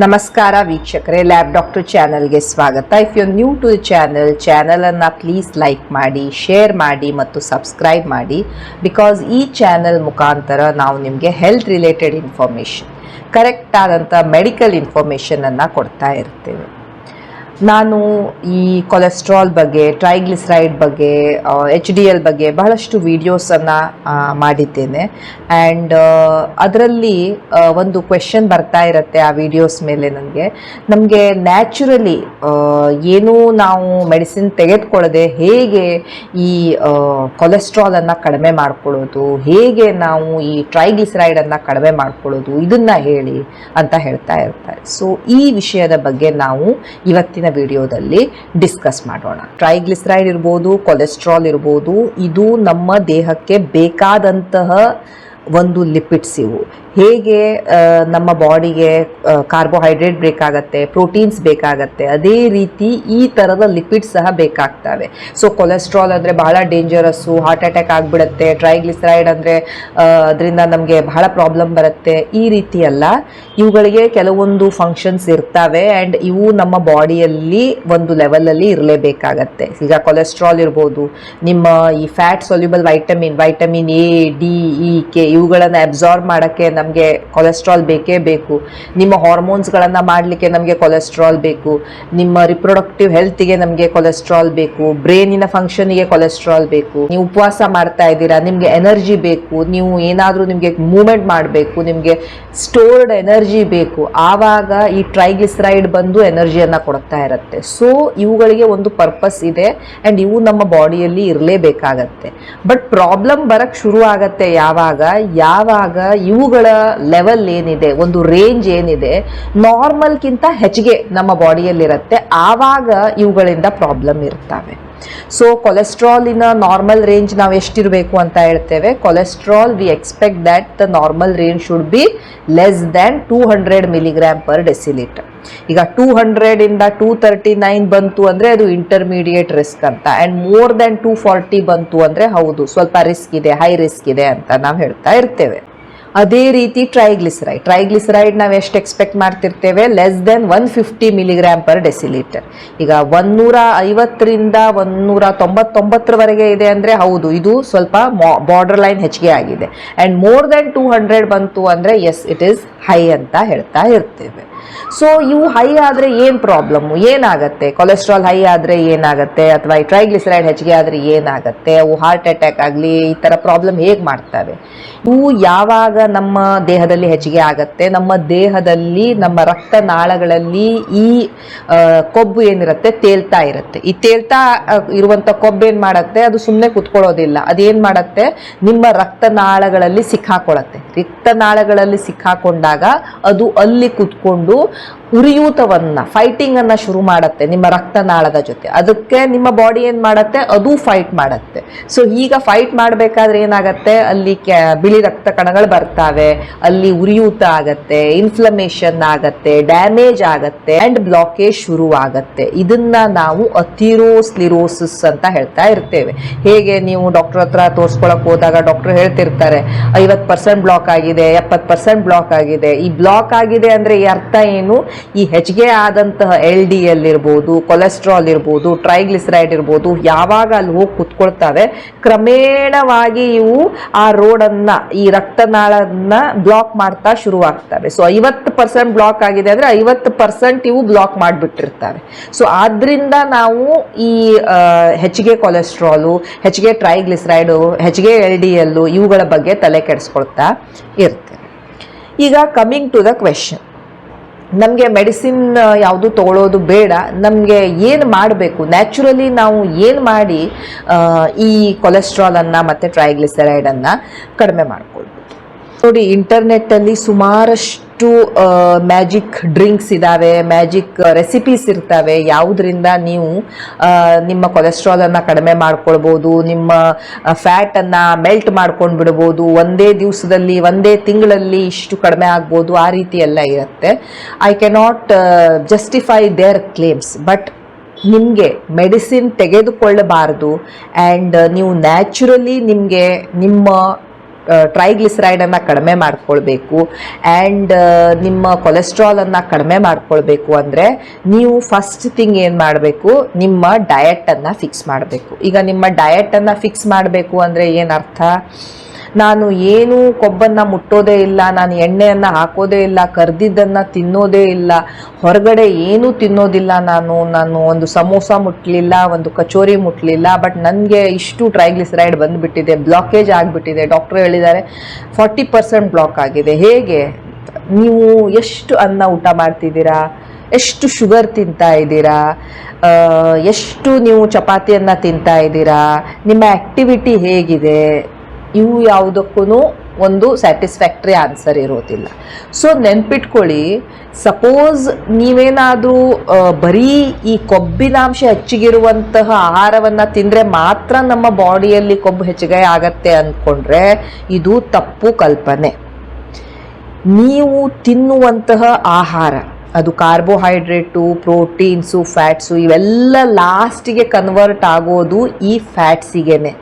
ನಮಸ್ಕಾರ ವೀಕ್ಷಕರೇ, lab doctor ಚಾನಲ್ಗೆ ಸ್ವಾಗತ. If you new to the ಚಾನಲನ್ನು ಪ್ಲೀಸ್ ಲೈಕ್ ಮಾಡಿ, ಶೇರ್ ಮಾಡಿ ಮತ್ತು ಸಬ್ಸ್ಕ್ರೈಬ್ ಮಾಡಿ. ಬಿಕಾಸ್ ಈ ಚಾನಲ್ ಮುಖಾಂತರ ನಾವು ನಿಮಗೆ ಹೆಲ್ತ್ ರಿಲೇಟೆಡ್ ಇನ್ಫಾರ್ಮೇಷನ್, ಕರೆಕ್ಟ್ ಆದಂಥ ಮೆಡಿಕಲ್ ಇನ್ಫಾರ್ಮೇಷನನ್ನು ಕೊಡ್ತಾ ಇರ್ತೇವೆ. ನಾನು ಈ ಕೊಲೆಸ್ಟ್ರಾಲ್ ಬಗ್ಗೆ, ಟ್ರೈಗ್ಲಿಸರೈಡ್ ಬಗ್ಗೆ, HDL ಬಗ್ಗೆ ಬಹಳಷ್ಟು ವೀಡಿಯೋಸನ್ನು ಮಾಡಿದ್ದೇನೆ. ಆ್ಯಂಡ್ ಅದರಲ್ಲಿ ಒಂದು ಕ್ವೆಶನ್ ಬರ್ತಾ ಇರುತ್ತೆ ಆ ವಿಡಿಯೋಸ್ ಮೇಲೆ. ನಮಗೆ ನ್ಯಾಚುರಲಿ ಏನೂ ನಾವು ಮೆಡಿಸಿನ್ ತೆಗೆದುಕೊಳ್ಳದೆ ಹೇಗೆ ಈ ಕೊಲೆಸ್ಟ್ರಾಲನ್ನು ಕಡಿಮೆ ಮಾಡ್ಕೊಳ್ಳೋದು, ಹೇಗೆ ನಾವು ಈ ಟ್ರೈಗ್ಲಿಸರೈಡನ್ನು ಕಡಿಮೆ ಮಾಡ್ಕೊಳ್ಳೋದು, ಇದನ್ನು ಹೇಳಿ ಅಂತ ಹೇಳ್ತಾ ಇರ್ತಾರೆ. ಸೊ ಈ ವಿಷಯದ ಬಗ್ಗೆ ನಾವು ಇವತ್ತಿನ ವಿಡಿಯೋದಲ್ಲಿ ಡಿಸ್ಕಸ್ ಮಾಡೋಣ. ಟ್ರೈಗ್ಲಿಸರೈಡ್ ಇರ್ಬೋದು, ಕೊಲೆಸ್ಟ್ರಾಲ್ ಇರ್ಬೋದು, ಇದು ನಮ್ಮ ದೇಹಕ್ಕೆ ಬೇಕಾದಂತಹ ಒಂದು ಲಿಪಿಡ್ಸ್. ಇವು ಹೇಗೆ ನಮ್ಮ ಬಾಡಿಗೆ ಕಾರ್ಬೋಹೈಡ್ರೇಟ್ ಬೇಕಾಗತ್ತೆ, ಪ್ರೋಟೀನ್ಸ್ ಬೇಕಾಗತ್ತೆ, ಅದೇ ರೀತಿ ಈ ಥರದ ಲಿಪಿಡ್ಸ್ ಸಹ ಬೇಕಾಗ್ತವೆ. ಸೊ ಕೊಲೆಸ್ಟ್ರಾಲ್ ಅಂದರೆ ಬಹಳ ಡೇಂಜರಸ್ಸು, ಹಾರ್ಟ್ ಅಟ್ಯಾಕ್ ಆಗಿಬಿಡುತ್ತೆ. ಟ್ರೈಗ್ಲಿಸರೈಡ್ ಅಂದರೆ ಅದರಿಂದ ನಮಗೆ ಬಹಳ ಪ್ರಾಬ್ಲಮ್ ಬರುತ್ತೆ. ಈ ರೀತಿ ಅಲ್ಲ, ಇವುಗಳಿಗೆ ಕೆಲವೊಂದು ಫಂಕ್ಷನ್ಸ್ ಇರ್ತವೆ ಆ್ಯಂಡ್ ಇವು ನಮ್ಮ ಬಾಡಿಯಲ್ಲಿ ಒಂದು ಲೆವೆಲಲ್ಲಿ ಇರಲೇಬೇಕಾಗತ್ತೆ. ಈಗ ಕೊಲೆಸ್ಟ್ರಾಲ್ ಇರ್ಬೋದು, ನಿಮ್ಮ ಈ fat soluble vitamin A, D, E, K ಇವುಗಳನ್ನು ಅಬ್ಸಾರ್ಬ್ ಮಾಡೋಕ್ಕೆ ನಮಗೆ ಕೊಲೆಸ್ಟ್ರಾಲ್ ಬೇಕೇ ಬೇಕು. ನಿಮ್ಮ ಹಾರ್ಮೋನ್ಸ್ಗಳನ್ನು ಮಾಡಲಿಕ್ಕೆ ನಮಗೆ ಕೊಲೆಸ್ಟ್ರಾಲ್ ಬೇಕು. ನಿಮ್ಮ ರಿಪ್ರೊಡಕ್ಟಿವ್ ಹೆಲ್ತಿಗೆ ನಮಗೆ ಕೊಲೆಸ್ಟ್ರಾಲ್ ಬೇಕು. ಬ್ರೈನಿನ ಫಂಕ್ಷನಿಗೆ ಕೊಲೆಸ್ಟ್ರಾಲ್ ಬೇಕು. ನೀವು ಉಪವಾಸ ಮಾಡ್ತಾ ಇದ್ದೀರಾ, ನಿಮಗೆ ಎನರ್ಜಿ ಬೇಕು. ನೀವು ಏನಾದರೂ ನಿಮಗೆ ಮೂವ್ಮೆಂಟ್ ಮಾಡಬೇಕು, ನಿಮಗೆ ಸ್ಟೋರ್ಡ್ ಎನರ್ಜಿ ಬೇಕು. ಆವಾಗ ಈ ಟ್ರೈಗ್ಲಿಸರೈಡ್ ಬಂದು ಎನರ್ಜಿಯನ್ನು ಕೊಡ್ತಾ ಇರುತ್ತೆ. ಸೊ ಇವುಗಳಿಗೆ ಒಂದು ಪರ್ಪಸ್ ಇದೆ ಆ್ಯಂಡ್ ಇವು ನಮ್ಮ ಬಾಡಿಯಲ್ಲಿ ಇರಲೇಬೇಕಾಗತ್ತೆ. ಬಟ್ ಪ್ರಾಬ್ಲಮ್ ಬರಕ್ಕೆ ಶುರು ಆಗತ್ತೆ ಯಾವಾಗ ಇವುಗಳ ಲೆವೆಲ್ ಏನಿದೆ, ಒಂದು ರೇಂಜ್ ಏನಿದೆ ನಾರ್ಮಲ್ಗಿಂತ ಹೆಚ್ಚಿಗೆ ನಮ್ಮ ಬಾಡಿಯಲ್ಲಿರುತ್ತೆ, ಆವಾಗ ಇವುಗಳಿಂದ ಪ್ರಾಬ್ಲಮ್ ಇರ್ತವೆ. ಸೊ ಕೊಲೆಸ್ಟ್ರಾಲಿನ ನಾರ್ಮಲ್ ರೇಂಜ್ ನಾವು ಎಷ್ಟಿರಬೇಕು ಅಂತ ಹೇಳ್ತೇವೆ. Cholesterol we expect that the normal range should be less than 200 mg/dL. ಈಗ 200 ಇಂದ 239 ಬಂತು ಅಂದರೆ ಅದು ಇಂಟರ್ಮೀಡಿಯೇಟ್ ರಿಸ್ಕ್ ಅಂತ, ಆ್ಯಂಡ್ ಮೋರ್ ದ್ಯಾನ್ 240 ಬಂತು ಅಂದರೆ ಹೌದು ಸ್ವಲ್ಪ ರಿಸ್ಕ್ ಇದೆ, ಹೈ ರಿಸ್ಕ್ ಇದೆ ಅಂತ ನಾವು ಹೇಳ್ತಾ ಇರ್ತೇವೆ. ಅದೇ ರೀತಿ ಟ್ರೈಗ್ಲಿಸರೈಡ್ ನಾವು ಎಷ್ಟು ಎಕ್ಸ್ಪೆಕ್ಟ್ ಮಾಡ್ತಿರ್ತೇವೆ, ಲೆಸ್ ದೆನ್ 150 mg/dL. ಈಗ 150ರಿಂದ 199 ಇದೆ ಅಂದರೆ ಹೌದು ಇದು ಸ್ವಲ್ಪ ಬಾರ್ಡರ್ ಲೈನ್ ಹೆಚ್ಚಿಗೆ ಆಗಿದೆ. ಆ್ಯಂಡ್ ಮೋರ್ ದೆನ್ 200 ಬಂತು ಅಂದರೆ ಎಸ್ ಇಟ್ ಈಸ್ ಹೈ ಅಂತ ಹೇಳ್ತಾ ಇರ್ತೇವೆ. ಸೊ ಇವು ಹೈ ಆದರೆ ಏನು ಪ್ರಾಬ್ಲಮ್ಮು, ಏನಾಗುತ್ತೆ, ಕೊಲೆಸ್ಟ್ರಾಲ್ ಹೈ ಆದರೆ ಏನಾಗುತ್ತೆ, ಅಥವಾ ಈ ಟ್ರೈಗ್ಲಿಸರೈಡ್ ಹೆಚ್ಚಿಗೆ ಆದರೆ ಏನಾಗುತ್ತೆ, ಅವು ಹಾರ್ಟ್ ಅಟ್ಯಾಕ್ ಆಗಲಿ ಈ ಥರ ಪ್ರಾಬ್ಲಮ್ ಹೇಗೆ ಮಾಡ್ತವೆ. ಇವು ಯಾವಾಗ ನಮ್ಮ ದೇಹದಲ್ಲಿ ಹೆಚ್ಚಿಗೆ ಆಗುತ್ತೆ, ನಮ್ಮ ದೇಹದಲ್ಲಿ ನಮ್ಮ ರಕ್ತನಾಳಗಳಲ್ಲಿ ಈ ಕೊಬ್ಬು ಏನಿರುತ್ತೆ ತೇಲ್ತಾ ಇರುತ್ತೆ. ಈ ತೇಲ್ತಾ ಇರುವಂಥ ಕೊಬ್ಬು ಏನು ಮಾಡುತ್ತೆ, ಅದು ಸುಮ್ಮನೆ ಕುತ್ಕೊಳ್ಳೋದಿಲ್ಲ. ಅದೇನು ಮಾಡುತ್ತೆ, ನಿಮ್ಮ ರಕ್ತನಾಳಗಳಲ್ಲಿ ಸಿಕ್ಕಾಕೊಳ್ಳುತ್ತೆ. ರಕ್ತನಾಳಗಳಲ್ಲಿ ಸಿಕ್ಕಾಕೊಂಡಾಗ ಅದು ಅಲ್ಲಿ ಕುತ್ಕೊಂಡು ಫೈಟಿಂಗ್ ಅನ್ನ ಶುರು ಮಾಡುತ್ತೆ ನಿಮ್ಮ ರಕ್ತನಾಳದ ಜೊತೆ. ಅದಕ್ಕೆ ನಿಮ್ಮ ಬಾಡಿ ಏನ್ ಮಾಡುತ್ತೆ, ಅದು ಫೈಟ್ ಮಾಡುತ್ತೆ. ಸೊ ಈಗ ಫೈಟ್ ಮಾಡಬೇಕಾದ್ರೆ ಏನಾಗತ್ತೆ, ಅಲ್ಲಿ ಬಿಳಿ ರಕ್ತ ಕಣಗಳು ಬರ್ತಾವೆ, ಅಲ್ಲಿ ಉರಿಯೂತ ಆಗತ್ತೆ, ಇನ್ಫ್ಲಮೇಷನ್ ಆಗತ್ತೆ, ಡ್ಯಾಮೇಜ್ ಆಗತ್ತೆ ಅಂಡ್ ಬ್ಲಾಕೇಜ್ ಶುರು ಆಗತ್ತೆ. ಇದನ್ನ ನಾವು ಅಥಿರೋಸ್ಕ್ಲಿರೋಸಿಸ್ ಅಂತ ಹೇಳ್ತಾ ಇರ್ತೇವೆ. ಹೇಗೆ ನೀವು ಡಾಕ್ಟರ್ ಹತ್ರ ತೋರಿಸ್ಕೊಳಕ್ ಹೋದಾಗ ಡಾಕ್ಟರ್ ಹೇಳ್ತಿರ್ತಾರೆ 50% ಬ್ಲಾಕ್ ಆಗಿದೆ, 70% ಬ್ಲಾಕ್ ಆಗಿದೆ. ಈ ಬ್ಲಾಕ್ ಆಗಿದೆ ಅಂದ್ರೆ ಈ ಅರ್ಥ ಏನು, ಈ ಹೆಚ್ಚಿಗೆ ಆದಂತಹ LDL ಇರ್ಬೋದು, ಕೊಲೆಸ್ಟ್ರಾಲ್ ಇರ್ಬೋದು, ಟ್ರೈಗ್ಲಿಸರೈಡ್ ಇರ್ಬೋದು, ಯಾವಾಗ ಅಲ್ಲಿ ಹೋಗಿ ಕುತ್ಕೊಳ್ತವೆ ಕ್ರಮೇಣವಾಗಿ ಇವು ಆ ರೋಡನ್ನ, ಈ ರಕ್ತನಾಳನ್ನ ಬ್ಲಾಕ್ ಮಾಡ್ತಾ ಶುರುವಾಗ್ತವೆ. ಸೊ 50% ಬ್ಲಾಕ್ ಆಗಿದೆ ಅಂದ್ರೆ 50% ಇವು ಬ್ಲಾಕ್ ಮಾಡಿಬಿಟ್ಟಿರ್ತವೆ. ಸೊ ಆದ್ರಿಂದ ನಾವು ಈ ಹೆಚ್ಚಿಗೆ ಕೊಲೆಸ್ಟ್ರಾಲು, ಹೆಚ್ಚಿಗೆ ಟ್ರೈಗ್ಲಿಸರೈಡು, ಹೆಚ್ಚಿಗೆ LDL ಇವುಗಳ ಬಗ್ಗೆ ತಲೆ ಕೆಡಿಸ್ಕೊಳ್ತಾ ಇರ್ತೇವೆ. ಈಗ ಕಮಿಂಗ್ ಟು ದ ಕ್ವೆಶನ್, ನಮಗೆ ಮೆಡಿಸಿನ್ ಯಾವುದು ತಗೊಳ್ಳೋದು ಬೇಡ, ನಮಗೆ ಏನು ಮಾಡಬೇಕು, ನ್ಯಾಚುರಲಿ ನಾವು ಏನು ಮಾಡಿ ಈ ಕೊಲೆಸ್ಟ್ರಾಲನ್ನು ಮತ್ತು ಟ್ರೈಗ್ಲಿಸರೈಡನ್ನು ಕಡಿಮೆ ಮಾಡ್ಕೊಳ್ಬೋದು. ನೋಡಿ, ಇಂಟರ್ನೆಟ್ಟಲ್ಲಿ ಸುಮಾರಷ್ಟು ಮ್ಯಾಜಿಕ್ ಡ್ರಿಂಕ್ಸ್ ಇದ್ದಾವೆ, ಮ್ಯಾಜಿಕ್ ರೆಸಿಪೀಸ್ ಇರ್ತವೆ, ಯಾವುದರಿಂದ ನೀವು ನಿಮ್ಮ ಕೊಲೆಸ್ಟ್ರಾಲನ್ನು ಕಡಿಮೆ ಮಾಡ್ಕೊಳ್ಬೋದು, ನಿಮ್ಮ ಫ್ಯಾಟನ್ನು ಮೆಲ್ಟ್ ಮಾಡ್ಕೊಂಡು ಬಿಡ್ಬೋದು, ಒಂದೇ ದಿವಸದಲ್ಲಿ ಒಂದೇ ತಿಂಗಳಲ್ಲಿ ಇಷ್ಟು ಕಡಿಮೆ ಆಗ್ಬೋದು, ಆ ರೀತಿ ಎಲ್ಲ ಇರುತ್ತೆ. I cannot justify their claims, but ನಿಮಗೆ ಮೆಡಿಸಿನ್ ತೆಗೆದುಕೊಳ್ಳಬಾರ್ದು ಆ್ಯಂಡ್ ನೀವು ನ್ಯಾಚುರಲಿ ನಿಮಗೆ ನಿಮ್ಮ ಟ್ರೈಗ್ಲಿಸರೈಡನ್ನು ಕಡಿಮೆ ಮಾಡ್ಕೊಳ್ಬೇಕು ಆ್ಯಂಡ್ ನಿಮ್ಮ ಕೊಲೆಸ್ಟ್ರಾಲನ್ನು ಕಡಿಮೆ ಮಾಡ್ಕೊಳ್ಬೇಕು ಅಂದರೆ ನೀವು ಫಸ್ಟ್ ಥಿಂಗ್ ಏನು ಮಾಡಬೇಕು, ನಿಮ್ಮ ಡಯಟನ್ನು ಫಿಕ್ಸ್ ಮಾಡಬೇಕು. ಈಗ ನಿಮ್ಮ ಡಯಟನ್ನು ಫಿಕ್ಸ್ ಮಾಡಬೇಕು ಅಂದರೆ ಏನರ್ಥ, ನಾನು ಏನು ಕೊಬ್ಬನ್ನು ಮುಟ್ಟೋದೇ ಇಲ್ಲ, ನಾನು ಎಣ್ಣೆಯನ್ನು ಹಾಕೋದೇ ಇಲ್ಲ, ಕರ್ದಿದ್ದನ್ನು ತಿನ್ನೋದೇ ಇಲ್ಲ, ಹೊರಗಡೆ ಏನೂ ತಿನ್ನೋದಿಲ್ಲ, ನಾನು ಒಂದು ಸಮೋಸ ಮುಟ್ಟಲಿಲ್ಲ, ಒಂದು ಕಚೋರಿ ಮುಟ್ಟಲಿಲ್ಲ, ಬಟ್ ನನಗೆ ಇಷ್ಟು ಟ್ರೈಗ್ಲಿಸರೈಡ್ ಬಂದುಬಿಟ್ಟಿದೆ, ಬ್ಲಾಕೇಜ್ ಆಗಿಬಿಟ್ಟಿದೆ, ಡಾಕ್ಟ್ರು ಹೇಳಿದ್ದಾರೆ 40% ಬ್ಲಾಕ್ ಆಗಿದೆ. ಹೇಗೆ? ನೀವು ಎಷ್ಟು ಅನ್ನ ಊಟ ಮಾಡ್ತಿದ್ದೀರಾ, ಎಷ್ಟು ಶುಗರ್ ತಿಂತಾ ಇದ್ದೀರಾ, ಎಷ್ಟು ನೀವು ಚಪಾತಿಯನ್ನು ತಿಂತಾ ಇದ್ದೀರಾ, ನಿಮ್ಮ ಆ್ಯಕ್ಟಿವಿಟಿ ಹೇಗಿದೆ, ಇವು ಯಾವುದಕ್ಕೂ ಒಂದು ಸ್ಯಾಟಿಸ್ಫ್ಯಾಕ್ಟ್ರಿ ಆನ್ಸರ್ ಇರೋದಿಲ್ಲ. ಸೊ ನೆನ್ಪಿಟ್ಕೊಳ್ಳಿ, ಸಪೋಸ್ ನೀವೇನಾದರೂ ಬರೀ ಈ ಕೊಬ್ಬಿನಾಂಶ ಹೆಚ್ಚಿಗಿರುವಂತಹ ಆಹಾರವನ್ನು ತಿಂದರೆ ಮಾತ್ರ ನಮ್ಮ ಬಾಡಿಯಲ್ಲಿ ಕೊಬ್ಬು ಹೆಚ್ಚಿಗೆ ಆಗತ್ತೆ ಅಂದ್ಕೊಂಡ್ರೆ ಇದು ತಪ್ಪು ಕಲ್ಪನೆ. ನೀವು ತಿನ್ನುವಂತಹ ಆಹಾರ ಅದು ಕಾರ್ಬೋಹೈಡ್ರೇಟು, ಪ್ರೋಟೀನ್ಸು, ಫ್ಯಾಟ್ಸು ಇವೆಲ್ಲ ಲಾಸ್ಟಿಗೆ ಕನ್ವರ್ಟ್ ಆಗೋದು ಈ ಫ್ಯಾಟ್ಸಿಗೆನೆ.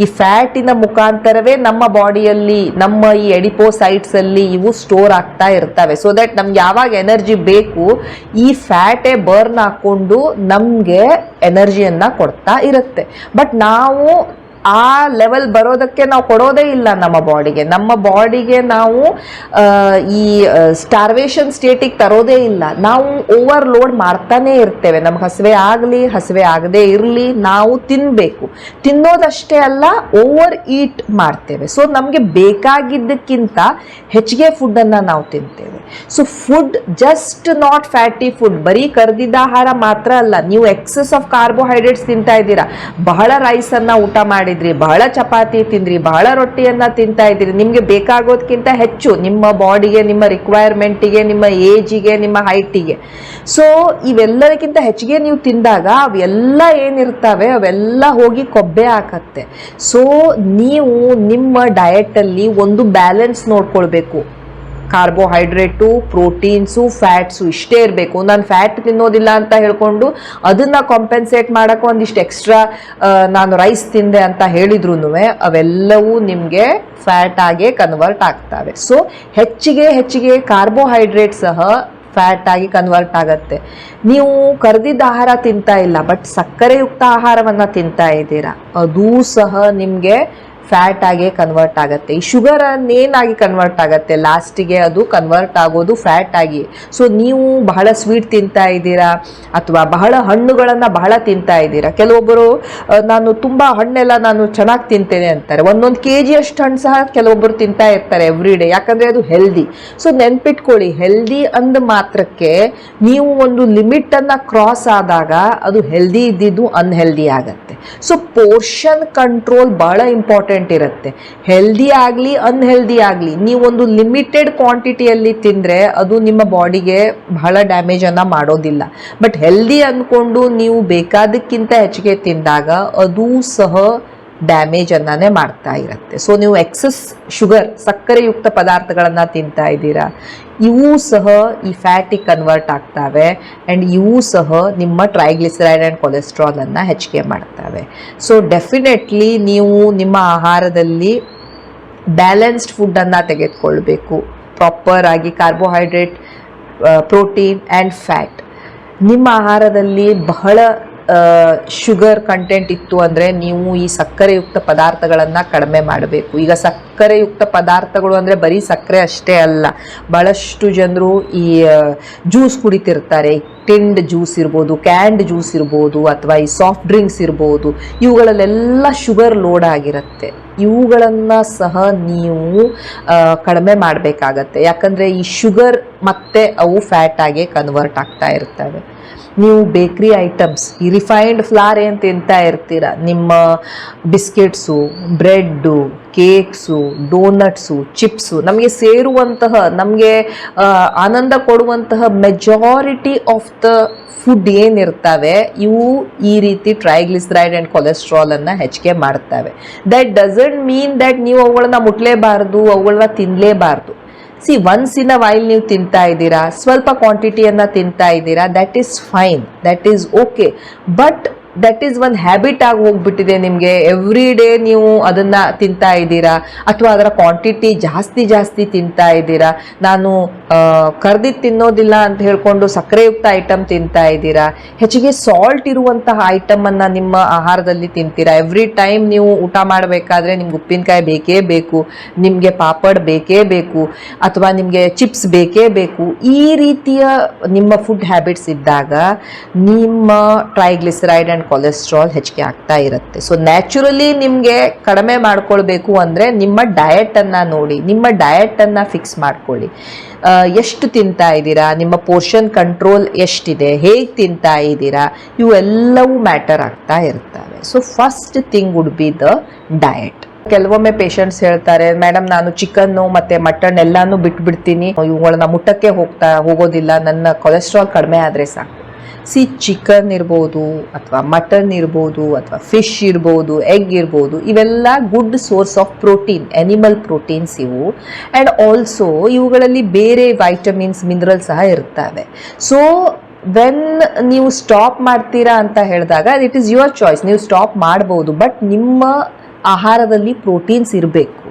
ಈ ಫ್ಯಾಟಿನ ಮುಖಾಂತರವೇ ನಮ್ಮ ಬಾಡಿಯಲ್ಲಿ, ನಮ್ಮ ಈ ಎಡಿಪೋಸೈಟ್ಸಲ್ಲಿ ಇವು ಸ್ಟೋರ್ ಆಗ್ತಾ ಇರ್ತವೆ. ಸೊ ದಟ್ ನಮ್ಗೆ ಯಾವಾಗ ಎನರ್ಜಿ ಬೇಕು ಈ ಫ್ಯಾಟೇ ಬರ್ನ್ ಹಾಕ್ಕೊಂಡು ನಮಗೆ ಎನರ್ಜಿಯನ್ನು ಕೊಡ್ತಾ ಇರುತ್ತೆ. ಬಟ್ ನಾವು ಆ ಲೆವೆಲ್ ಬರೋದಕ್ಕೆ ನಾವು ಕೊಡೋದೇ ಇಲ್ಲ ನಮ್ಮ ಬಾಡಿಗೆ ನಾವು ಈ ಸ್ಟಾರ್ವೇಷನ್ ಸ್ಟೇಟಿಗೆ ತರೋದೇ ಇಲ್ಲ. ನಾವು ಓವರ್ಲೋಡ್ ಮಾಡ್ತಾನೆ ಇರ್ತೇವೆ. ನಮ್ಗೆ ಹಸಿವೆ ಆಗಲಿ ಹಸಿವೆ ಆಗದೆ ಇರಲಿ ನಾವು ತಿನ್ನೋದಷ್ಟೇ ಅಲ್ಲ, ಓವರ್ ಈಟ್ ಮಾಡ್ತೇವೆ. ಸೊ ನಮಗೆ ಬೇಕಾಗಿದ್ದಕ್ಕಿಂತ ಹೆಚ್ಚಿಗೆ ಫುಡ್ಡನ್ನು ನಾವು ತಿಂತೇವೆ. So food just not fatty food, ಬರೀ ಕರ್ದಿದ್ದ ಆಹಾರ ಮಾತ್ರ ಅಲ್ಲ. ನೀವು ಎಕ್ಸೆಸ್ ಆಫ್ ಕಾರ್ಬೋಹೈಡ್ರೇಟ್ಸ್ ತಿಂತಾ ಇದ್ದೀರಾ, ಬಹಳ ರೈಸನ್ನು ಊಟ ಮಾಡಿದ್ರಿ, ಬಹಳ ಚಪಾತಿ ತಿಂದ್ರಿ, ಬಹಳ ರೊಟ್ಟಿಯನ್ನ ತಿಂತಾ ಇದ್ದೀರಿ, ನಿಮ್ಗೆ ಬೇಕಾಗೋದಕ್ಕಿಂತ ಹೆಚ್ಚು ನಿಮ್ಮ ಬಾಡಿಗೆ, ನಿಮ್ಮ ರಿಕ್ವೈರ್ಮೆಂಟಿಗೆ, ನಿಮ್ಮ ಏಜಿಗೆ, ನಿಮ್ಮ ಹೈಟಿಗೆ. ಸೊ ಇವೆಲ್ಲದಕ್ಕಿಂತ ಹೆಚ್ಚಿಗೆ ನೀವು ತಿಂದಾಗ ಅವೆಲ್ಲ ಏನಿರ್ತವೆ ಅವೆಲ್ಲ ಹೋಗಿ ಕೊಬ್ಬೆ ಹಾಕತ್ತೆ. ಸೊ ನೀವು ನಿಮ್ಮ ಡಯಟಲ್ಲಿ ಒಂದು ಬ್ಯಾಲೆನ್ಸ್ ನೋಡ್ಕೊಳ್ಬೇಕು. ಕಾರ್ಬೋಹೈಡ್ರೇಟು, ಪ್ರೋಟೀನ್ಸು, ಫ್ಯಾಟ್ಸು ಇಷ್ಟೇ ಇರಬೇಕು. ನಾನು ಫ್ಯಾಟ್ ತಿನ್ನೋದಿಲ್ಲ ಅಂತ ಹೇಳ್ಕೊಂಡು ಅದನ್ನು ಕಾಂಪೆನ್ಸೇಟ್ ಮಾಡೋಕ್ಕೆ ಒಂದಿಷ್ಟು ಎಕ್ಸ್ಟ್ರಾ ನಾನು ರೈಸ್ ತಿಂದೆ ಅಂತ ಹೇಳಿದ್ರು ಅವೆಲ್ಲವೂ ನಿಮಗೆ ಫ್ಯಾಟ್ ಆಗೇ ಕನ್ವರ್ಟ್ ಆಗ್ತವೆ. ಸೊ ಹೆಚ್ಚಿಗೆ ಕಾರ್ಬೋಹೈಡ್ರೇಟ್ ಸಹ ಫ್ಯಾಟ್ ಆಗಿ ಕನ್ವರ್ಟ್ ಆಗತ್ತೆ. ನೀವು ಕರ್ದಿದ್ದ ಆಹಾರ ತಿಂತಾ ಇಲ್ಲ, ಬಟ್ ಸಕ್ಕರೆಯುಕ್ತ ಆಹಾರವನ್ನು ತಿಂತಾ ಇದ್ದೀರಾ, ಅದೂ ಸಹ ನಿಮಗೆ ಫ್ಯಾಟ್ ಆಗಿ ಕನ್ವರ್ಟ್ ಆಗುತ್ತೆ. ಈ ಶುಗರ್ ಏನಾಗಿ ಕನ್ವರ್ಟ್ ಆಗುತ್ತೆ ಲಾಸ್ಟಿಗೆ, ಅದು ಕನ್ವರ್ಟ್ ಆಗೋದು ಫ್ಯಾಟ್ ಆಗಿ. ಸೊ ನೀವು ಬಹಳ ಸ್ವೀಟ್ ತಿಂತಾ ಇದ್ದೀರಾ ಅಥವಾ ಬಹಳ ಹಣ್ಣುಗಳನ್ನು ಬಹಳ ತಿಂತಾ ಇದ್ದೀರಾ. ಕೆಲವೊಬ್ಬರು ನಾನು ತುಂಬ ಹಣ್ಣೆಲ್ಲ ನಾನು ಚೆನ್ನಾಗಿ ತಿಂತೇನೆ ಅಂತಾರೆ. 1 kg ಅಷ್ಟು ಹಣ್ಣು ಸಹ ಕೆಲವೊಬ್ಬರು ತಿಂತಾ ಇರ್ತಾರೆ ಎವ್ರಿ ಡೇ, ಯಾಕಂದರೆ ಅದು ಹೆಲ್ದಿ. ಸೊ ನೆನ್ಪಿಟ್ಕೊಳ್ಳಿ, ಹೆಲ್ದಿ ಅಂದ ಮಾತ್ರಕ್ಕೆ ನೀವು ಒಂದು ಲಿಮಿಟನ್ನು ಕ್ರಾಸ್ ಆದಾಗ ಅದು ಹೆಲ್ದಿ ಇದ್ದಿದ್ದು ಅನ್ಹೆಲ್ದಿ ಆಗತ್ತೆ. ಸೊ ಪೋರ್ಷನ್ ಕಂಟ್ರೋಲ್ ಬಹಳ ಇಂಪಾರ್ಟೆಂಟ್ ಇರುತ್ತೆ. ಹೆಲ್ದಿ ಆಗಲಿ ಅನ್ಹೆಲ್ದಿ ಆಗಲಿ ನೀವೊಂದು ಲಿಮಿಟೆಡ್ ಕ್ವಾಂಟಿಟಿಯಲ್ಲಿ ತಿಂದರೆ ಅದು ನಿಮ್ಮ ಬಾಡಿಗೆ ಬಹಳ ಡ್ಯಾಮೇಜನ್ನು ಮಾಡೋದಿಲ್ಲ. ಬಟ್ ಹೆಲ್ದಿ ಅಂದ್ಕೊಂಡು ನೀವು ಬೇಕಾದಕ್ಕಿಂತ ಹೆಚ್ಚಿಗೆ ತಿಂದಾಗ ಅದೂ ಸಹ ಡ್ಯಾಮೇಜನ್ನು ಮಾಡ್ತಾ ಇರುತ್ತೆ. ಸೊ ನೀವು ಎಕ್ಸಸ್ ಶುಗರ್, ಸಕ್ಕರೆಯುಕ್ತ ಪದಾರ್ಥಗಳನ್ನು ತಿಂತಾ ಇದ್ದೀರಾ, ಇವೂ ಸಹ ಈ ಫ್ಯಾಟಿಗೆ ಕನ್ವರ್ಟ್ ಆಗ್ತವೆ ಆ್ಯಂಡ್ ಇವೂ ಸಹ ನಿಮ್ಮ ಟ್ರೈಗ್ಲಿಸರೈಡ್ ಆ್ಯಂಡ್ ಕೊಲೆಸ್ಟ್ರಾಲನ್ನು ಹೆಚ್ಚಿಗೆ ಮಾಡ್ತವೆ. ಸೊ ಡೆಫಿನೆಟ್ಲಿ ನೀವು ನಿಮ್ಮ ಆಹಾರದಲ್ಲಿ ಬ್ಯಾಲೆನ್ಸ್ಡ್ ಫುಡ್ಡನ್ನು ತೆಗೆದುಕೊಳ್ಬೇಕು. ಪ್ರಾಪರ್ ಆಗಿ ಕಾರ್ಬೋಹೈಡ್ರೇಟ್, ಪ್ರೋಟೀನ್ ಆ್ಯಂಡ್ ಫ್ಯಾಟ್. ನಿಮ್ಮ ಆಹಾರದಲ್ಲಿ ಬಹಳ ಶುಗರ್ ಕಂಟೆಂಟ್ ಇತ್ತು ಅಂದರೆ ನೀವು ಈ ಸಕ್ಕರೆಯುಕ್ತ ಪದಾರ್ಥಗಳನ್ನು ಕಡಿಮೆ ಮಾಡಬೇಕು. ಈಗ ಸಕ್ಕರೆಯುಕ್ತ ಪದಾರ್ಥಗಳು ಅಂದರೆ ಬರೀ ಸಕ್ಕರೆ ಅಷ್ಟೇ ಅಲ್ಲ, ಭಾಳಷ್ಟು ಜನರು ಈ ಜ್ಯೂಸ್ ಕುಡಿತಿರ್ತಾರೆ. ಟಿಂಡ್ ಜ್ಯೂಸ್ ಇರ್ಬೋದು, ಕ್ಯಾಂಡ್ ಜ್ಯೂಸ್ ಇರ್ಬೋದು, ಅಥವಾ ಈ ಸಾಫ್ಟ್ ಡ್ರಿಂಕ್ಸ್ ಇರ್ಬೋದು, ಇವುಗಳಲ್ಲೆಲ್ಲ ಶುಗರ್ ಲೋಡ್ ಆಗಿರುತ್ತೆ. ಇವುಗಳನ್ನು ಸಹ ನೀವು ಕಡಿಮೆ ಮಾಡಬೇಕಾಗತ್ತೆ. ಯಾಕಂದರೆ ಈ ಶುಗರ್ ಮತ್ತೆ ಅವು ಫ್ಯಾಟ್ ಆಗಿ ಕನ್ವರ್ಟ್ ಆಗ್ತಾ ಇರ್ತವೆ. ನೀವು ಬೇಕ್ರಿ ಐಟಮ್ಸ್, ಈ ರಿಫೈನ್ಡ್ ಫ್ಲಾರ್ ಏನು ತಿಂತಾ ಇರ್ತೀರ, ನಿಮ್ಮ ಬಿಸ್ಕೆಟ್ಸು, ಬ್ರೆಡ್ಡು, ಕೇಕ್ಸು, ಡೋನಟ್ಸು, ಚಿಪ್ಸು, ನಮಗೆ ಸೇರುವಂತಹ, ನಮಗೆ ಆನಂದ ಕೊಡುವಂತಹ ಮೆಜಾರಿಟಿ ಆಫ್ ದ ಫುಡ್ ಏನಿರ್ತವೆ ಇವು ಈ ರೀತಿ ಟ್ರೈಗ್ಲಿಸರೈಡ್ ಆ್ಯಂಡ್ ಕೊಲೆಸ್ಟ್ರಾಲನ್ನು ಹೆಚ್ಚಿಗೆ ಮಾಡ್ತವೆ. ದಟ್ ಡಸಂಟ್ ಮೀನ್ ದಟ್ ನೀವು ಅವುಗಳನ್ನ ಮುಟ್ಲೇಬಾರ್ದು, ಅವುಗಳನ್ನ ತಿನ್ನಲೇಬಾರ್ದು. ಒನ್ಸ್ ಇನ್ ಅ ವೈಲ್ ನೀವು ತಿಂತಾ ಇದ್ದೀರಾ, ಸ್ವಲ್ಪ ಕ್ವಾಂಟಿಟಿಯನ್ನು ತಿಂತಾ ಇದ್ದೀರಾ, that is fine, that is okay. But that is ಒಂದು ಹ್ಯಾಬಿಟ್ ಆಗಿ ಹೋಗ್ಬಿಟ್ಟಿದೆ ನಿಮಗೆ. ಎವ್ರಿ ಡೇ ನೀವು ಅದನ್ನ ತಿಂತಾ ಇದ್ದೀರಾ, ಅಥವಾ ಅದರ ಕ್ವಾಂಟಿಟಿ ಜಾಸ್ತಿ ತಿಂತಾ ಇದ್ದೀರಾ. ನಾನು ಕರ್ದಿದ್ದು ತಿನ್ನೋದಿಲ್ಲ ಅಂತ ಹೇಳ್ಕೊಂಡು ಸಕ್ಕರೆಯುಕ್ತ ಐಟಮ್ ತಿಂತಾ ಇದ್ದೀರಾ, ಹೆಚ್ಚಿಗೆ ಸಾಲ್ಟ್ ಇರುವಂತಹ ಐಟಮ್ ಅನ್ನ ನಿಮ್ಮ ಆಹಾರದಲ್ಲಿ ತಿಂತೀರಾ. ಎವ್ರಿ ಟೈಮ್ ನೀವು ಊಟ ಮಾಡಬೇಕಾದ್ರೆ ನಿಮ್ಗೆ ಉಪ್ಪಿನಕಾಯಿ ಬೇಕೇ ಬೇಕು, ನಿಮಗೆ ಪಾಪಡ್ ಬೇಕೇ ಬೇಕು, ಅಥವಾ ನಿಮಗೆ ಚಿಪ್ಸ್ ಬೇಕೇ ಬೇಕು. ಈ ರೀತಿಯ ನಿಮ್ಮ ಫುಡ್ ಹ್ಯಾಬಿಟ್ಸ್ ಇದ್ದಾಗ ನಿಮ್ಮ ಟ್ರೈಗ್ಲಿಸರೈಡ್ ಅಂಡ್ ಕೊಲೆಸ್ಟ್ರಾಲ್ ಹೆಚ್ಚಿಗೆ ಆಗ್ತಾ ಇರುತ್ತೆ. ಸೊ ನ್ಯಾಚುರಲಿ ನಿಮಗೆ ಕಡಿಮೆ ಮಾಡ್ಕೊಳ್ಬೇಕು ಅಂದ್ರೆ ನಿಮ್ಮ ಡಯಟ್ ಅನ್ನ ನೋಡಿ, ನಿಮ್ಮ ಡಯಟ್ ಅನ್ನ ಫಿಕ್ಸ್ ಮಾಡ್ಕೊಳ್ಳಿ. ಎಷ್ಟು ತಿಂತಾ ಇದ್ದೀರಾ, ನಿಮ್ಮ ಪೋರ್ಷನ್ ಕಂಟ್ರೋಲ್ ಎಷ್ಟಿದೆ, ಹೇಗೆ ತಿಂತಾ ಇದ್ದೀರಾ, ಇವೆಲ್ಲವೂ ಮ್ಯಾಟರ್ ಆಗ್ತಾ ಇರ್ತವೆ. So first thing would be the diet. ಕೆಲವೊಮ್ಮೆ ಪೇಷಂಟ್ಸ್ ಹೇಳ್ತಾರೆ, ಮೇಡಮ್ ನಾನು ಚಿಕನ್ನು ಮತ್ತೆ ಮಟನ್ ಎಲ್ಲಾನು ಬಿಟ್ಬಿಡ್ತೀನಿ, ಇವುಗಳನ್ನ ಮುಟ್ಟಕ್ಕೆ ಹೋಗೋದಿಲ್ಲ, ನನ್ನ ಕೊಲೆಸ್ಟ್ರಾಲ್ ಕಡಿಮೆ ಆದರೆ ಸಾಕು. ಚಿಕನ್ ಇರ್ಬೋದು, ಅಥವಾ ಮಟನ್ ಇರ್ಬೋದು, ಅಥವಾ ಫಿಶ್ ಇರ್ಬೋದು, ಎಗ್ ಇರ್ಬೋದು, ಇವೆಲ್ಲ good source of protein, animal proteins ಇವು. ಆ್ಯಂಡ್ ಆಲ್ಸೋ ಇವುಗಳಲ್ಲಿ ಬೇರೆ ವೈಟಮಿನ್ಸ್, ಮಿನರಲ್ ಸಹ ಇರ್ತವೆ. ಸೊ ವೆನ್ ನೀವು ಸ್ಟಾಪ್ ಮಾಡ್ತೀರಾ ಅಂತ ಹೇಳಿದಾಗ ಇಟ್ ಈಸ್ ಯುವರ್ ಚಾಯ್ಸ್, ನೀವು ಸ್ಟಾಪ್ ಮಾಡ್ಬೋದು, ಬಟ್ ನಿಮ್ಮ ಆಹಾರದಲ್ಲಿ ಪ್ರೋಟೀನ್ಸ್ ಇರಬೇಕು.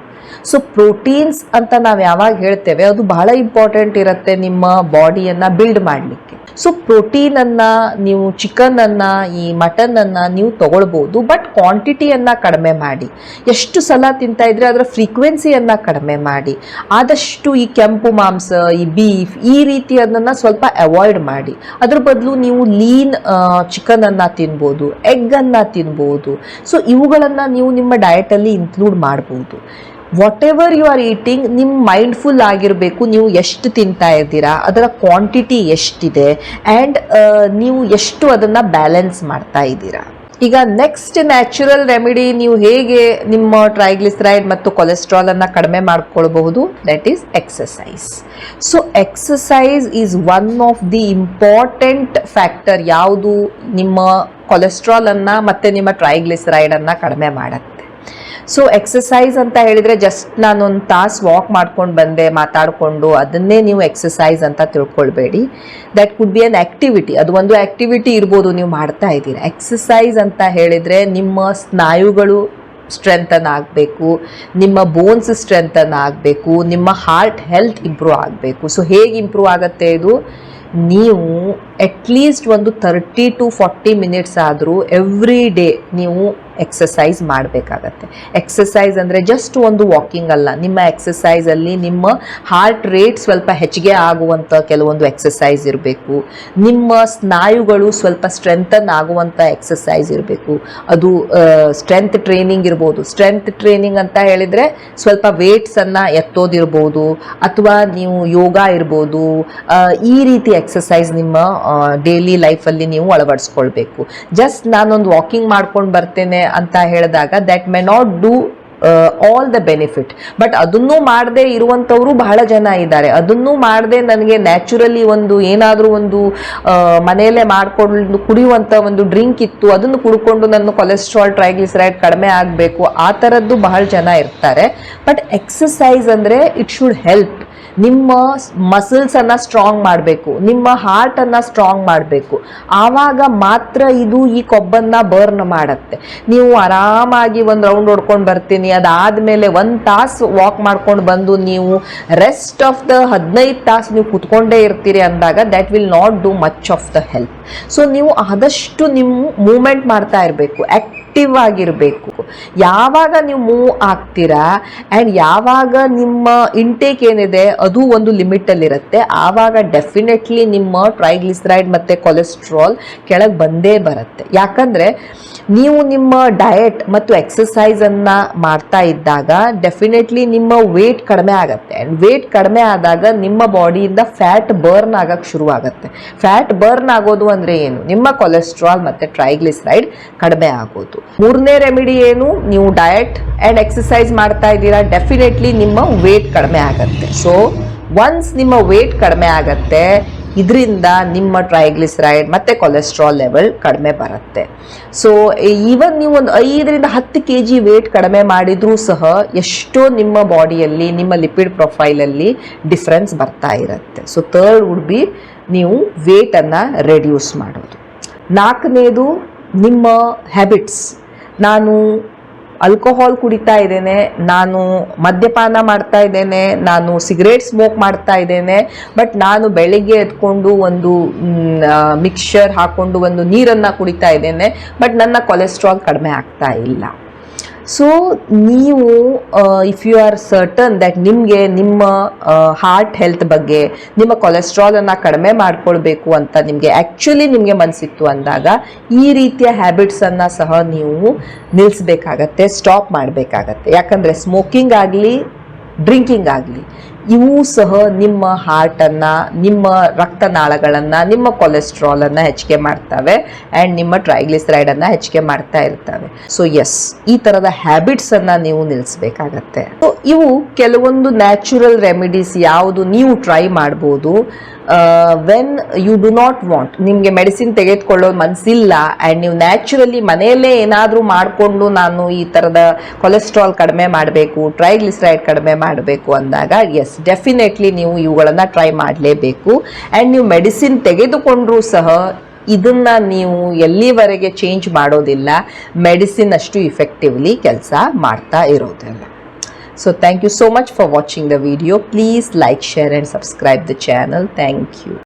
ಸೊ ಪ್ರೋಟೀನ್ಸ್ ಅಂತ ನಾವು ಯಾವಾಗ ಹೇಳ್ತೇವೆ ಅದು ಬಹಳ ಇಂಪಾರ್ಟೆಂಟ್ ಇರುತ್ತೆ ನಿಮ್ಮ ಬಾಡಿಯನ್ನು ಬಿಲ್ಡ್ ಮಾಡಲಿಕ್ಕೆ. ಸೊ ಪ್ರೋಟೀನನ್ನು ನೀವು ಚಿಕನನ್ನು, ಈ ಮಟನನ್ನು ನೀವು ತಗೊಳ್ಬೋದು, ಬಟ್ ಕ್ವಾಂಟಿಟಿಯನ್ನು ಕಡಿಮೆ ಮಾಡಿ. ಎಷ್ಟು ಸಲ ತಿಂತಾ ಇದ್ರೆ ಅದರ ಫ್ರೀಕ್ವೆನ್ಸಿಯನ್ನು ಕಡಿಮೆ ಮಾಡಿ. ಆದಷ್ಟು ಈ ಕೆಂಪು ಮಾಂಸ, ಈ ಬೀಫ್, ಈ ರೀತಿಯದನ್ನು ಸ್ವಲ್ಪ ಅವಾಯ್ಡ್ ಮಾಡಿ. ಅದ್ರ ಬದಲು ನೀವು ಲೀನ್ ಚಿಕನನ್ನು ತಿನ್ಬೋದು, ಎಗ್ಗನ್ನು ತಿನ್ಬೋದು. ಸೊ ಇವುಗಳನ್ನು ನೀವು ನಿಮ್ಮ ಡಯಟಲ್ಲಿ ಇನ್ಕ್ಲೂಡ್ ಮಾಡ್ಬೋದು. Whatever you are eating, ನಿಮ್ಮ ಮೈಂಡ್ಫುಲ್ ಆಗಿರಬೇಕು. ನೀವು ಎಷ್ಟು ತಿಂತಾ ಇದ್ದೀರಾ, ಅದರ ಕ್ವಾಂಟಿಟಿ ಎಷ್ಟಿದೆ, ಆ್ಯಂಡ್ ನೀವು ಎಷ್ಟು ಅದನ್ನು ಬ್ಯಾಲೆನ್ಸ್ ಮಾಡ್ತಾ ಇದ್ದೀರಾ. ಈಗ ನೆಕ್ಸ್ಟ್ ನ್ಯಾಚುರಲ್ ರೆಮಿಡಿ ನೀವು ಹೇಗೆ ನಿಮ್ಮ ಟ್ರೈಗ್ಲಿಸರೈಡ್ ಮತ್ತು ಕೊಲೆಸ್ಟ್ರಾಲ್ ಅನ್ನು ಕಡಿಮೆ ಮಾಡ್ಕೊಳ್ಬಹುದು, that is exercise. So exercise is one of the important factor ಯಾವುದು ನಿಮ್ಮ ಕೊಲೆಸ್ಟ್ರಾಲ್ ಅನ್ನು ಮತ್ತು ನಿಮ್ಮ ಟ್ರೈಗ್ಲಿಸರೈಡ್ ಅನ್ನು ಕಡಿಮೆ ಮಾಡುತ್ತೆ. ಸೊ ಎಕ್ಸಸೈಸ್ ಅಂತ ಹೇಳಿದರೆ ಜಸ್ಟ್ ನಾನೊಂದು ತಾಸು ವಾಕ್ ಮಾಡ್ಕೊಂಡು ಬಂದೆ ಮಾತಾಡಿಕೊಂಡು ಅದನ್ನೇ ನೀವು ಎಕ್ಸಸೈಸ್ ಅಂತ ತಿಳ್ಕೊಳ್ಬೇಡಿ. That could be an activity, ಅದು ಒಂದು ಆ್ಯಕ್ಟಿವಿಟಿ ಇರ್ಬೋದು ನೀವು ಮಾಡ್ತಾ ಇದ್ದೀರಾ. ಎಕ್ಸಸೈಸ್ ಅಂತ ಹೇಳಿದರೆ ನಿಮ್ಮ ಸ್ನಾಯುಗಳು ಸ್ಟ್ರೆಂಥನ್ ಆಗಬೇಕು, ನಿಮ್ಮ ಬೋನ್ಸ್ ಸ್ಟ್ರೆಂಥನ್ ಆಗಬೇಕು, ನಿಮ್ಮ ಹಾರ್ಟ್ ಹೆಲ್ತ್ ಇಂಪ್ರೂವ್ ಆಗಬೇಕು. ಸೊ ಹೇಗೆ ಇಂಪ್ರೂವ್ ಆಗುತ್ತೆ ಇದು, ನೀವು ಅಟ್ಲೀಸ್ಟ್ ಒಂದು 30 to 40 ಮಿನಿಟ್ಸ್ ಆದರೂ ಎವ್ರಿ ಡೇ ನೀವು ಎಕ್ಸಸೈಸ್ ಮಾಡಬೇಕಾಗತ್ತೆ. ಎಕ್ಸಸೈಸ್ ಅಂದರೆ ಜಸ್ಟ್ ಒಂದು ವಾಕಿಂಗ್ ಅಲ್ಲ, ನಿಮ್ಮ ಎಕ್ಸಸೈಸಲ್ಲಿ ನಿಮ್ಮ ಹಾರ್ಟ್ ರೇಟ್ ಸ್ವಲ್ಪ ಹೆಚ್ಚಿಗೆ ಆಗುವಂಥ ಕೆಲವೊಂದು ಎಕ್ಸಸೈಸ್ ಇರಬೇಕು, ನಿಮ್ಮ ಸ್ನಾಯುಗಳು ಸ್ವಲ್ಪ ಸ್ಟ್ರೆಂಥನ್ ಆಗುವಂಥ ಎಕ್ಸಸೈಸ್ ಇರಬೇಕು. ಅದು ಸ್ಟ್ರೆಂತ್ ಟ್ರೈನಿಂಗ್ ಇರ್ಬೋದು. ಸ್ಟ್ರೆಂತ್ ಟ್ರೈನಿಂಗ್ ಅಂತ ಹೇಳಿದರೆ ಸ್ವಲ್ಪ ವೇಟ್ಸನ್ನು ಎತ್ತೋದಿರ್ಬೋದು, ಅಥವಾ ನೀವು ಯೋಗ ಇರ್ಬೋದು. ಈ ರೀತಿ ಎಕ್ಸಸೈಸ್ ನಿಮ್ಮ ಡೈಲಿ ಲೈಫಲ್ಲಿ ನೀವು ಅಳವಡಿಸ್ಕೊಳ್ಬೇಕು. ಜಸ್ಟ್ ನಾನೊಂದು ವಾಕಿಂಗ್ ಮಾಡ್ಕೊಂಡು ಬರ್ತೇನೆ ಅಂತ ಹೇಳಿದಾಗ that may not do all the benefit. But ಅದನ್ನೂ ಮಾಡದೆ ಇರುವಂಥವರು ಬಹಳ ಜನ ಇದ್ದಾರೆ. ಅದನ್ನೂ ಮಾಡದೆ ನನಗೆ ನ್ಯಾಚುರಲಿ ಒಂದು ಏನಾದರೂ ಒಂದು ಮನೆಯಲ್ಲೇ ಮಾಡಿಕೊಂಡು ಕುಡಿಯುವಂಥ ಒಂದು ಡ್ರಿಂಕ್ ಇತ್ತು, ಅದನ್ನು ಕುಡ್ಕೊಂಡು ನನ್ನ ಕೊಲೆಸ್ಟ್ರಾಲ್ ಟ್ರೈಗ್ಲಿಸರೈಡ್ ಕಡಿಮೆ ಆಗಬೇಕು, ಆ ಥರದ್ದು ಬಹಳ ಜನ ಇರ್ತಾರೆ. ಬಟ್ ಎಕ್ಸಸೈಸ್ ಅಂದರೆ ಇಟ್ ಶುಡ್ ಹೆಲ್ಪ್. ನಿಮ್ಮ ಮಸಲ್ಸನ್ನು ಸ್ಟ್ರಾಂಗ್ ಮಾಡಬೇಕು, ನಿಮ್ಮ ಹಾರ್ಟನ್ನು ಸ್ಟ್ರಾಂಗ್ ಮಾಡಬೇಕು. ಆವಾಗ ಮಾತ್ರ ಇದು ಈ ಕೊಬ್ಬನ್ನು ಬರ್ನ್ ಮಾಡುತ್ತೆ. ನೀವು ಆರಾಮಾಗಿ ಒಂದು ರೌಂಡ್ ಹೊಡ್ಕೊಂಡು ಬರ್ತೀನಿ, ಅದಾದಮೇಲೆ 1 ತಾಸು ವಾಕ್ ಮಾಡ್ಕೊಂಡು ಬಂದು ನೀವು ರೆಸ್ಟ್ ಆಫ್ ದ 15 ತಾಸು ನೀವು ಕುತ್ಕೊಂಡೇ ಇರ್ತೀರಿ ಅಂದಾಗ that will not do much of the help. So ನೀವು ಆದಷ್ಟು ನಿಮ್ಮ ಮೂವ್ಮೆಂಟ್ ಮಾಡ್ತಾ ಇರಬೇಕು, ಆಕ್ಟಿವ್ ಆಗಿರಬೇಕು. ಯಾವಾಗ ನೀವು ಮೂವ್ ಆಗ್ತೀರಾ ಆ್ಯಂಡ್ ಯಾವಾಗ ನಿಮ್ಮ ಇಂಟೇಕ್ ಏನಿದೆ ಅದು ಒಂದು ಲಿಮಿಟಲ್ಲಿರುತ್ತೆ, ಆವಾಗ ಡೆಫಿನೆಟ್ಲಿ ನಿಮ್ಮ ಟ್ರೈಗ್ಲಿಸರೈಡ್ ಮತ್ತು ಕೊಲೆಸ್ಟ್ರಾಲ್ ಕೆಳಗೆ ಬಂದೇ ಬರುತ್ತೆ. ಯಾಕಂದರೆ ನೀವು ನಿಮ್ಮ ಡಯಟ್ ಮತ್ತು ಎಕ್ಸಸೈಸನ್ನು ಮಾಡ್ತಾ ಇದ್ದಾಗ ಡೆಫಿನೆಟ್ಲಿ ನಿಮ್ಮ ವೇಟ್ ಕಡಿಮೆ ಆಗುತ್ತೆ. ಆ್ಯಂಡ್ ವೇಟ್ ಕಡಿಮೆ ಆದಾಗ ನಿಮ್ಮ ಬಾಡಿಯಿಂದ ಫ್ಯಾಟ್ ಬರ್ನ್ ಆಗಕ್ಕೆ ಶುರುವಾಗುತ್ತೆ. ಫ್ಯಾಟ್ ಬರ್ನ್ ಆಗೋದು ಅಂದರೆ ಏನು, ನಿಮ್ಮ ಕೊಲೆಸ್ಟ್ರಾಲ್ ಮತ್ತು ಟ್ರೈಗ್ಲಿಸರೈಡ್ ಕಡಿಮೆ ಆಗೋದು. ಮೂರನೇ ರೆಮಿಡಿ ಏನು, ನೀವು ಡಯಟ್ ಆ್ಯಂಡ್ ಎಕ್ಸಸೈಸ್ ಮಾಡ್ತಾ ಇದ್ದೀರಾ, ಡೆಫಿನೆಟ್ಲಿ ನಿಮ್ಮ ವೇಟ್ ಕಡಿಮೆ ಆಗುತ್ತೆ. ಸೊ ಒನ್ಸ್ ನಿಮ್ಮ ವೇಟ್ ಕಡಿಮೆ ಆಗುತ್ತೆ, ಇದರಿಂದ ನಿಮ್ಮ ಟ್ರೈಗ್ಲಿಸರೈಡ್ ಮತ್ತು ಕೊಲೆಸ್ಟ್ರಾಲ್ ಲೆವೆಲ್ ಕಡಿಮೆ ಬರುತ್ತೆ. ಸೊ ಈವನ್ ನೀವು ಒಂದು 5 to 10 kg ವೇಟ್ ಕಡಿಮೆ ಮಾಡಿದರೂ ಸಹ ಎಷ್ಟೋ ನಿಮ್ಮ ಬಾಡಿಯಲ್ಲಿ, ನಿಮ್ಮ ಲಿಪಿಡ್ ಪ್ರೊಫೈಲಲ್ಲಿ ಡಿಫ್ರೆನ್ಸ್ ಬರ್ತಾ ಇರುತ್ತೆ. ಸೊ ಥರ್ಡ್ ವುಡ್ ಬಿ ನೀವು ವೇಟನ್ನು ರೆಡ್ಯೂಸ್ ಮಾಡೋದು. 4ನೇದು ನಿಮ್ಮ ಹ್ಯಾಬಿಟ್ಸ್, ನಾನು ಆಲ್ಕೋಹಾಲ್ ಕುಡಿತಾ ಇದ್ದೇನೆ, ನಾನು ಮದ್ಯಪಾನ ಮಾಡ್ತಾ ಇದ್ದೇನೆ, ನಾನು ಸಿಗರೇಟ್ ಸ್ಮೋಕ್ ಮಾಡ್ತಾ ಇದ್ದೇನೆ, ಬಟ್ ನಾನು ಬೆಳಿಗ್ಗೆ ಎದ್ಕೊಂಡು ಒಂದು ಮಿಕ್ಸ್ಚರ್ ಹಾಕ್ಕೊಂಡು ಒಂದು ನೀರನ್ನು ಕುಡಿತಾ ಇದ್ದೇನೆ, ಬಟ್ ನನ್ನ ಕೊಲೆಸ್ಟ್ರಾಲ್ ಕಡಿಮೆ ಆಗ್ತಾ ಇಲ್ಲ. ಸೊ ನೀವು if you are certain that ನಿಮಗೆ ನಿಮ್ಮ ಹಾರ್ಟ್ ಹೆಲ್ತ್ ಬಗ್ಗೆ, ನಿಮ್ಮ ಕೊಲೆಸ್ಟ್ರಾಲನ್ನು ಕಡಿಮೆ ಮಾಡ್ಕೊಳ್ಬೇಕು ಅಂತ ನಿಮಗೆ ಮನಸ್ಸಿತ್ತು ಅಂದಾಗ ಈ ರೀತಿಯ ಹ್ಯಾಬಿಟ್ಸನ್ನು ಸಹ ನೀವು ನಿಲ್ಲಿಸಬೇಕಾಗತ್ತೆ, ಸ್ಟಾಪ್ ಮಾಡಬೇಕಾಗತ್ತೆ. ಯಾಕಂದರೆ ಸ್ಮೋಕಿಂಗ್ ಆಗಲಿ ಡ್ರಿಂಕಿಂಗ್ ಆಗಲಿ ಇವು ಸಹ ನಿಮ್ಮ ಹಾರ್ಟನ್ನು, ನಿಮ್ಮ ರಕ್ತನಾಳಗಳನ್ನು, ನಿಮ್ಮ ಕೊಲೆಸ್ಟ್ರಾಲನ್ನು ಹೆಚ್ಚಿಗೆ ಮಾಡ್ತವೆ ಆ್ಯಂಡ್ ನಿಮ್ಮ ಟ್ರೈಗ್ಲಿಸರೈಡನ್ನು ಹೆಚ್ಚಿಗೆ ಮಾಡ್ತಾ ಇರ್ತವೆ. ಸೊ ಎಸ್, ಈ ಥರದ ಹ್ಯಾಬಿಟ್ಸನ್ನು ನೀವು ನಿಲ್ಲಿಸಬೇಕಾಗತ್ತೆ. ಸೊ ಇವು ಕೆಲವೊಂದು ನ್ಯಾಚುರಲ್ ರೆಮಿಡೀಸ್ ಯಾವುದು ನೀವು ಟ್ರೈ ಮಾಡ್ಬೋದು. When you do not want, ನಿಮಗೆ ಮೆಡಿಸಿನ್ ತೆಗೆದುಕೊಳ್ಳೋದು ಮನಸ್ಸಿಲ್ಲ ಆ್ಯಂಡ್ ನೀವು ನ್ಯಾಚುರಲಿ ಮನೆಯಲ್ಲೇ ಏನಾದರೂ ಮಾಡಿಕೊಂಡು ನಾನು ಈ ಥರದ ಕೊಲೆಸ್ಟ್ರಾಲ್ ಕಡಿಮೆ ಮಾಡಬೇಕು, ಟ್ರೈಗ್ಲಿಸರೈಡ್ ಕಡಿಮೆ ಮಾಡಬೇಕು ಅಂದಾಗ ಎಸ್, ಡೆಫಿನೆಟ್ಲಿ ನೀವು ಇವುಗಳನ್ನು ಟ್ರೈ ಮಾಡಲೇಬೇಕು. ಆ್ಯಂಡ್ ನೀವು ಮೆಡಿಸಿನ್ ತೆಗೆದುಕೊಂಡ್ರೂ ಸಹ ಇದನ್ನು ನೀವು ಎಲ್ಲಿವರೆಗೆ ಚೇಂಜ್ ಮಾಡೋದಿಲ್ಲ, ಮೆಡಿಸಿನ್ ಅಷ್ಟು ಇಫೆಕ್ಟಿವ್ಲಿ ಕೆಲಸ ಮಾಡ್ತಾ ಇರೋದಿಲ್ಲ. So thank you so much for watching the video. Please like, share and subscribe the channel. Thank you.